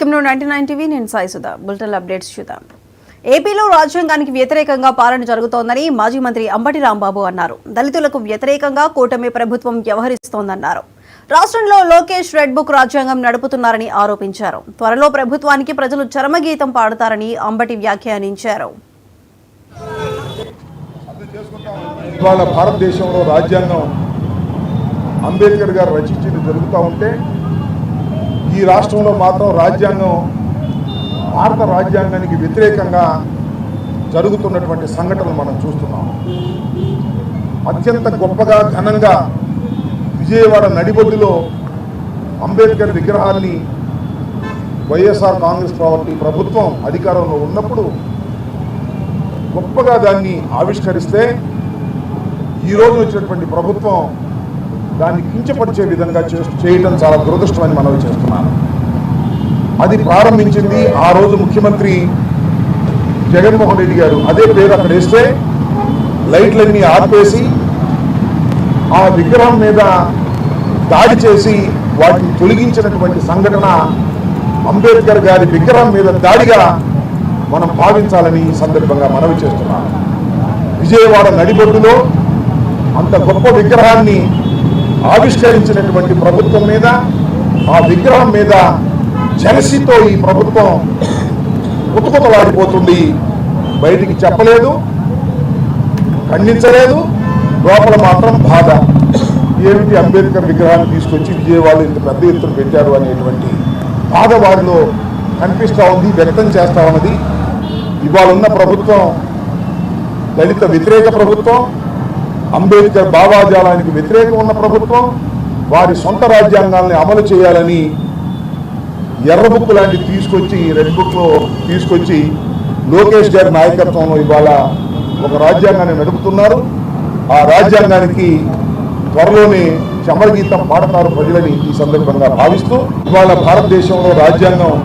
Welcome to 99 TV. నేను Sai Sudha. Bulletin updates చూద్దాం. ఏపీలో రాజ్యాంగానికి వ్యతిరేకంగా పాలన జరుగుతోందని మాజీ మంత్రి అంబటి రాంబాబు అన్నారు. దళితులకు వ్యతిరేకంగా కూటమి ప్రభుత్వం వ్యవహరిస్తోందన్నారు. రాష్ట్రంలో లోకేష్ రెడ్ బుక్ రాజ్యాంగం నడుపుతున్నారని ఆరోపించారు. త్వరలో ప్రభుత్వానికి ప్రజలు చరమగీతం పాడతారని అంబటి వ్యాఖ్యానించారు. ఇవాళ భారతదేశంలో రాజ్యాంగం అంబేద్కర్ గారు రచించింది జరుగుతూ ఉంటే ఈ రాష్ట్రంలో మాత్రం రాజ్యాంగం భారత రాజ్యాంగానికి వ్యతిరేకంగా జరుగుతున్నటువంటి సంఘటనలు మనం చూస్తున్నాం. అత్యంత గొప్పగా ఘనంగా విజయవాడ నడిబొడ్డులో అంబేద్కర్ విగ్రహాన్ని వైఎస్ఆర్ కాంగ్రెస్ పార్టీ ప్రభుత్వం అధికారంలో ఉన్నప్పుడు గొప్పగా దాన్ని ఆవిష్కరిస్తే ఈరోజు వచ్చినటువంటి ప్రభుత్వం దాన్ని కించపరిచే విధంగా చేయడం చాలా దురదృష్టమని మనవి చేస్తున్నాను. అది ప్రారంభించింది ఆ రోజు ముఖ్యమంత్రి జగన్మోహన్ రెడ్డి గారు. అదే పేరు అక్కడ వేస్తే లైట్లన్నీ ఆర్పేసి ఆ విగ్రహం మీద దాడి చేసి వాటిని తొలగించినటువంటి సంఘటన అంబేద్కర్ గారి విగ్రహం మీద దాడిగా మనం భావించాలని ఈ సందర్భంగా మనవి చేస్తున్నాను. విజయవాడ నడిబొడ్డులో అంత గొప్ప విగ్రహాన్ని ఆవిష్కరించినటువంటి ప్రభుత్వం మీద, ఆ విగ్రహం మీద జలసితో ఈ ప్రభుత్వం ఉతుకుతలాడిపోతుంది. బయటికి చెప్పలేదు, ఖండించలేదు, లోపల మాత్రం బాధ. ఏమిటి అంబేద్కర్ విగ్రహాన్ని తీసుకొచ్చి విజయవాడలో ఇంత పెద్ద ఎత్తున పెట్టారు అనేటువంటి బాధ వారిలో కనిపిస్తూ ఉంది, వ్యక్తం చేస్తూ ఉన్నది. ఇవాళ ఉన్న ప్రభుత్వం దళిత వ్యతిరేక ప్రభుత్వం, అంబేద్కర్ భావాజాలానికి వ్యతిరేకం ఉన్న ప్రభుత్వం. వారి సొంత రాజ్యాంగాల్ని అమలు చేయాలని ఎర్ర బుక్ లాంటివి తీసుకొచ్చి రెడ్ బుక్లో తీసుకొచ్చి లోకేష్ గారి నాయకత్వంలో ఇవాళ ఒక రాజ్యాంగాన్ని నడుపుతున్నారు. ఆ రాజ్యాంగానికి త్వరలోనే చమరగీతం పాడతారు ప్రజలని ఈ సందర్భంగా భావిస్తూ ఇవాళ భారతదేశంలో రాజ్యాంగం